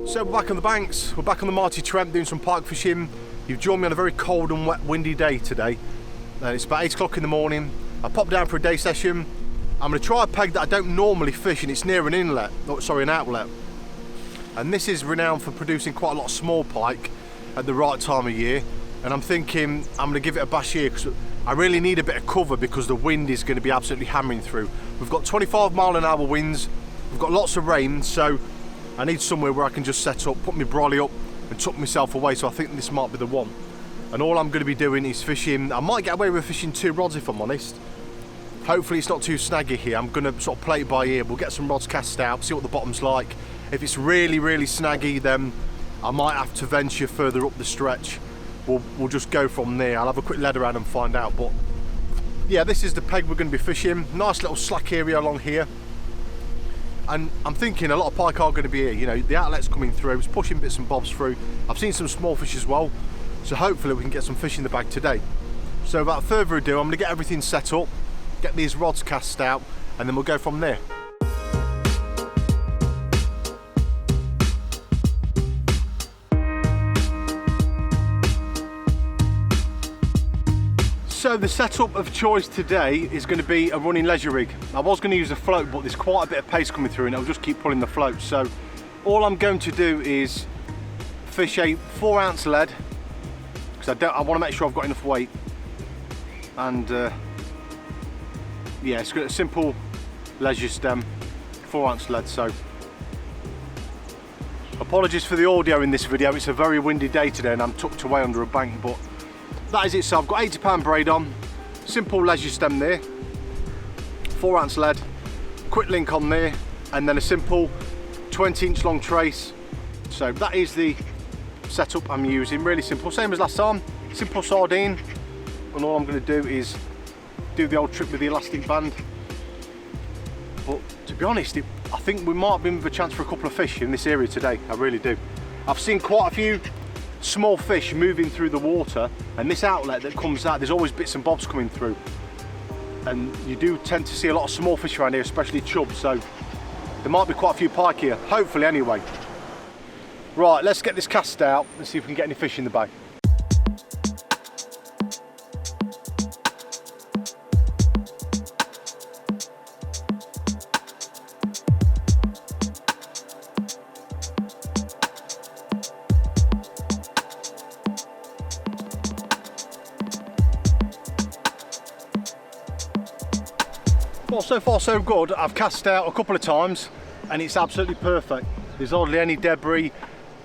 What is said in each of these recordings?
So we're back on the banks, we're back on the mighty Trent doing some pike fishing. You've joined me on a very cold and wet, windy day today. It's about 8 o'clock in the morning. I popped down for a day session. I'm going to try a peg that I don't normally fish, and it's near an inlet, an outlet. And this is renowned for producing quite a lot of small pike at the right time of year. And I'm thinking I'm going to give it a bash here because I really need a bit of cover because the wind is going to be absolutely hammering through. We've got 25-mile-an-hour winds, we've got lots of rain, so I need somewhere where I can just set up, put my brolly up and tuck myself away, so I think this might be the one. And all I'm going to be doing is fishing. I might get away with fishing 2 rods if I'm honest. Hopefully it's not too snaggy here. I'm going to sort of play it by ear. We'll get some rods cast out, see what the bottom's like. If it's really, really snaggy, then I might have to venture further up the stretch. We'll just go from there. I'll have a quick lead around and find out. But yeah, this is the peg we're going to be fishing. Nice little slack area along here. And I'm thinking a lot of pike are going to be here. You know, the outlet's coming through, it's pushing bits and bobs through. I've seen some small fish as well, so hopefully we can get some fish in the bag today. So without further ado, I'm going to get everything set up, get these rods cast out, and then we'll go from there. So the setup of choice today is going to be a running leisure rig. I was going to use a float, but there's quite a bit of pace coming through and I'll just keep pulling the float. So all I'm going to do is fish a 4-ounce lead, because I want to make sure I've got enough weight. And yeah, it's got a simple leisure stem, 4-ounce lead. So apologies for the audio in this video, it's a very windy day today and I'm tucked away under a bank, but that is it. So I've got 80-pound braid on, simple leisure stem there, 4-ounce lead, quick link on there, and then a simple 20-inch long trace. So that is the setup I'm using, really simple, same as last time, simple sardine. And all I'm going to do is do the old trick with the elastic band. But to be honest, I think we might be with a chance for a couple of fish in this area today, I really do. I've seen quite a few small fish moving through the water, and this outlet that comes out, there's always bits and bobs coming through, and you do tend to see a lot of small fish around here, especially chub, so there might be quite a few pike here, hopefully anyway. Right, let's get this cast out and see if we can get any fish in the bag. Well, so far so good. I've cast out a couple of times and it's absolutely perfect. There's hardly any debris,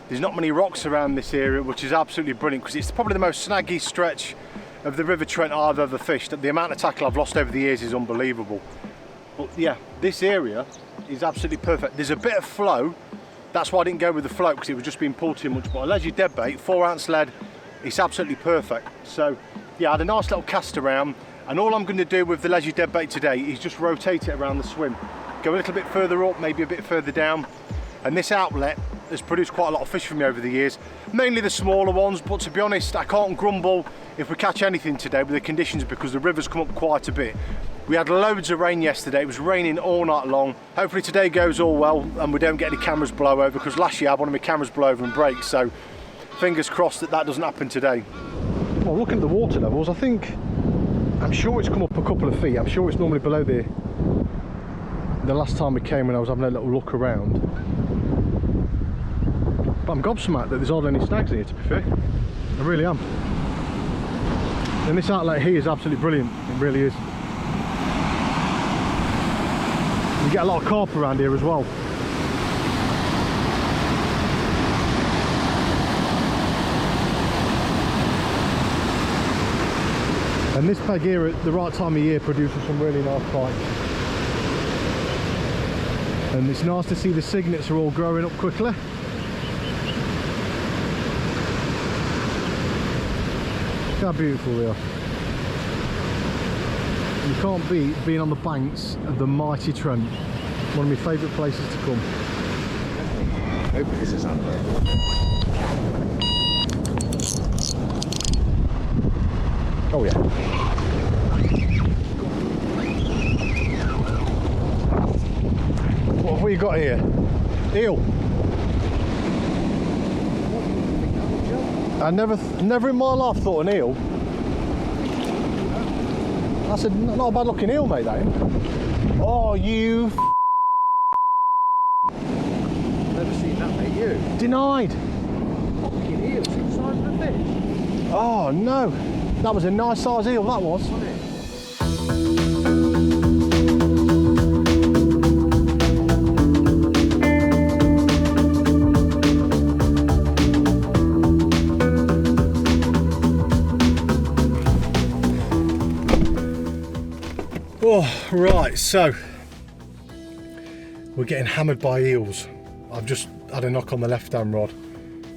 there's not many rocks around this area, which is absolutely brilliant because it's probably the most snaggy stretch of the River Trent I've ever fished. The amount of tackle I've lost over the years is unbelievable. But yeah, this area is absolutely perfect. There's a bit of flow, that's why I didn't go with the float, because it was just being pulled too much, but a leisure dead bait, 4-ounce lead, it's absolutely perfect. So yeah, I had a nice little cast around. And all I'm going to do with the leisure dead bait today is just rotate it around the swim. Go a little bit further up, maybe a bit further down. And this outlet has produced quite a lot of fish for me over the years. Mainly the smaller ones, but to be honest, I can't grumble if we catch anything today with the conditions, because the river's come up quite a bit. We had loads of rain yesterday, it was raining all night long. Hopefully today goes all well and we don't get any cameras blow over, because last year I had one of my cameras blow over and break, so fingers crossed that that doesn't happen today. Well, looking at the water levels, I'm sure it's come up a couple of feet. I'm sure it's normally below there. The last time we came, when I was having a little look around. But I'm gobsmacked that there's hardly any snags here, to be fair. I really am. And this outlet here is absolutely brilliant. It really is. You get a lot of carp around here as well. And this peg here at the right time of year produces some really nice pike. And it's nice to see the cygnets are all growing up quickly. Look how beautiful they are. You can't beat being on the banks of the mighty Trent. One of my favourite places to come. Ebikes is on there. Oh yeah. What have we got here? Eel. I never in my life thought an eel. That's not a bad looking eel, mate, that is. Oh, you Never seen that, mate, you. denied. Fucking eel, it's the size of a fish. Oh no, that was a nice size eel, that was. Wasn't it? Oh, right, so we're getting hammered by eels. I've just had a knock on the left hand rod,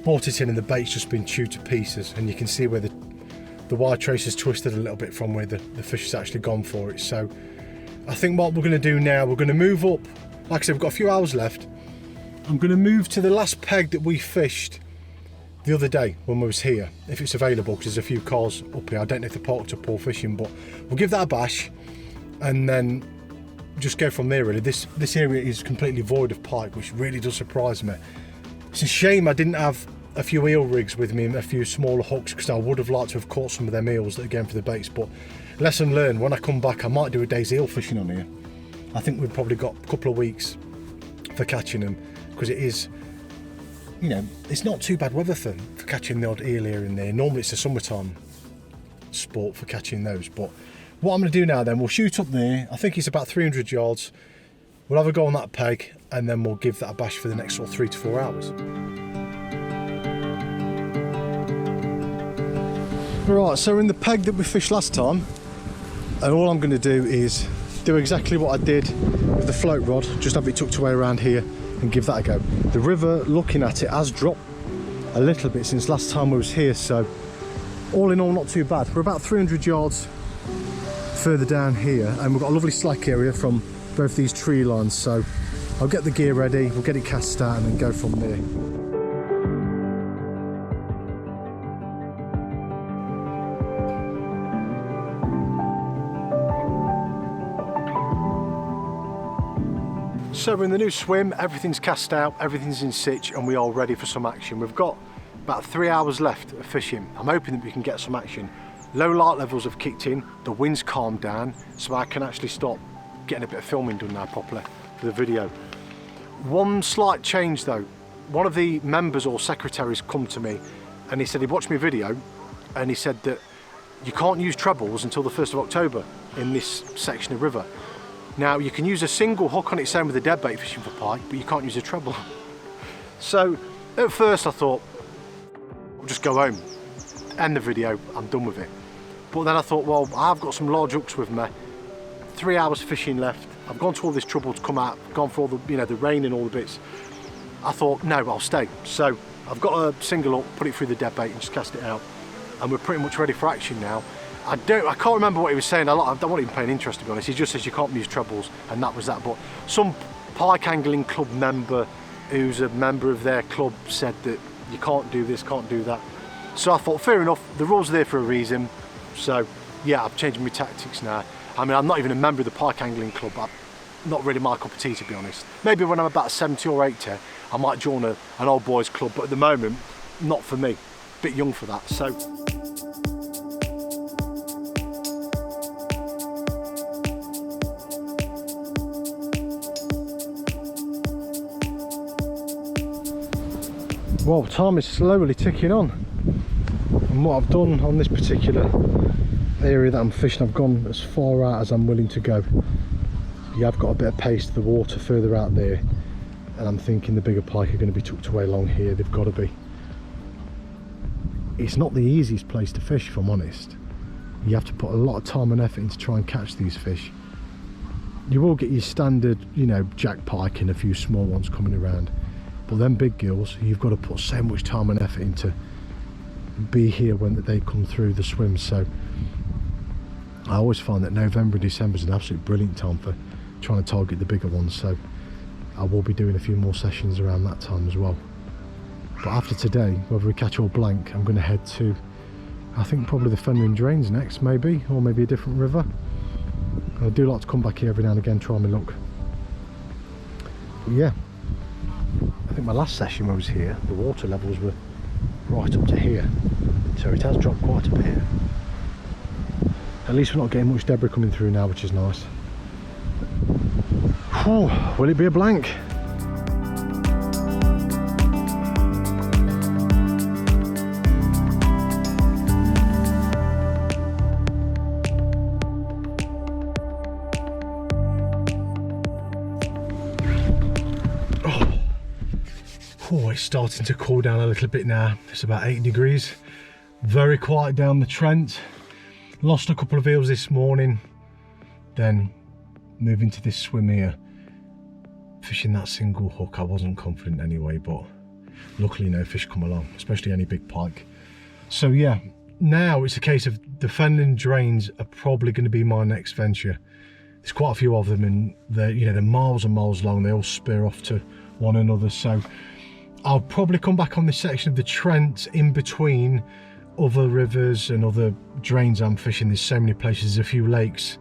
brought it in and the bait's just been chewed to pieces, and you can see where the wire trace has twisted a little bit from where the fish has actually gone for it. So I think what we're going to do now, we're going to move up. Like I said, we've got a few hours left. I'm going to move to the last peg that we fished the other day when we was here, if it's available, because there's a few cars up here. I don't know if they're parked up or fishing, but we'll give that a bash and then just go from there really. This area is completely void of pike, which really does surprise me. It's a shame I didn't have a few eel rigs with me and a few smaller hooks, because I would have liked to have caught some of them eels that are going for the baits. But lesson learned, when I come back I might do a day's eel fishing on here. I think we've probably got a couple of weeks for catching them, because it is, you know, it's not too bad weather for catching the odd eel here and there. Normally it's a summertime sport for catching those. But what I'm going to do now then, we'll shoot up there. I think it's about 300 yards. We'll have a go on that peg and then we'll give that a bash for the next sort of 3 to 4 hours. Right, so we're in the peg that we fished last time, and all I'm going to do is do exactly what I did with the float rod, just have it tucked away around here and give that a go. The river, looking at it, has dropped a little bit since last time we was here, so all in all not too bad. We're about 300 yards further down here and we've got a lovely slack area from both these tree lines, so I'll get the gear ready, we'll get it cast out and then go from there. So we're in the new swim, everything's cast out, everything's in situ, and we are ready for some action. We've got about 3 hours left of fishing. I'm hoping that we can get some action. Low light levels have kicked in, the wind's calmed down, so I can actually start getting a bit of filming done now properly for the video. One slight change though, one of the members or secretaries come to me and he said he watched my video and he said that you can't use trebles until the 1st of October in this section of river. Now you can use a single hook on its own with a dead bait fishing for pike, but you can't use a treble. So at first I thought, I'll just go home, end the video, I'm done with it. But then I thought, well, I've got some large hooks with me, 3 hours fishing left, I've gone to all this trouble to come out, gone for all the, you know, the rain and all the bits. I thought, no, I'll stay. So I've got a single hook, put it through the dead bait and just cast it out. And we're pretty much ready for action now. I can't remember what he was saying. I don't even paying interest, to be honest. He just says you can't use trebles, and that was that. But some pike angling club member who's a member of their club said that you can't do this, can't do that. So I thought, fair enough, the rules are there for a reason. So yeah, I've changed my tactics now. I mean, I'm not even a member of the pike angling club. Not really my cup of tea, to be honest. Maybe when I'm about 70 or 80, I might join an old boys club, but at the moment, not for me. A bit young for that, so. Well, time is slowly ticking on, and what I've done on this particular area that I'm fishing, I've gone as far out as I'm willing to go. You have got a bit of pace to the water further out there, and I'm thinking the bigger pike are going to be tucked away along here. They've got to be. It's not the easiest place to fish, if I'm honest. You have to put a lot of time and effort in to try and catch these fish. You will get your standard, you know, jack pike and a few small ones coming around. But them big gills, you've got to put so much time and effort into be here when they come through the swim. So I always find that November and December is an absolute brilliant time for trying to target the bigger ones. So I will be doing a few more sessions around that time as well. But after today, whether we catch or blank, I'm going to head to, I think probably the Fenland Drains next, maybe, or maybe a different river. I do like to come back here every now and again, try my luck. But yeah, I think my last session when I was here, the water levels were right up to here. So it has dropped quite a bit. At least we're not getting much debris coming through now, which is nice. Whew, will it be a blank? Oh, it's starting to cool down a little bit now. It's about 8 degrees. Very quiet down the Trent. Lost a couple of eels this morning. Then moving to this swim here. Fishing that single hook, I wasn't confident anyway, but luckily no fish come along, especially any big pike. So yeah, now it's a case of the fenland drains are probably going to be my next venture. There's quite a few of them, and they're, you know, they're miles and miles long. They all spear off to one another. So I'll probably come back on this section of the Trent in between other rivers and other drains I'm fishing. There's so many places, there's a few lakes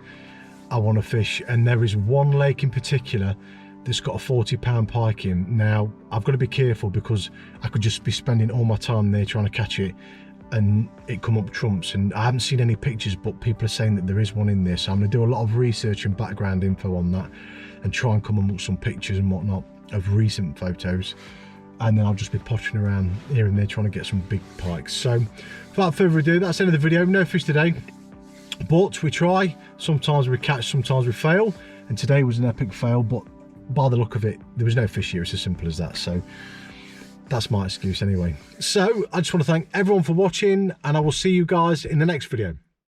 I want to fish, and there is one lake in particular that's got a 40-pound pike in. Now I've got to be careful because I could just be spending all my time there trying to catch it and it come up trumps, and I haven't seen any pictures, but people are saying that there is one in there. So I'm going to do a lot of research and background info on that and try and come up with some pictures and whatnot of recent photos, and then I'll just be pottering around here and there trying to get some big pikes. So without further ado, that's the end of the video. No fish today, but we try. Sometimes we catch, sometimes we fail, and today was an epic fail, but by the look of it, there was no fish here. It's as simple as that. So that's my excuse anyway. So I just want to thank everyone for watching, and I will see you guys in the next video.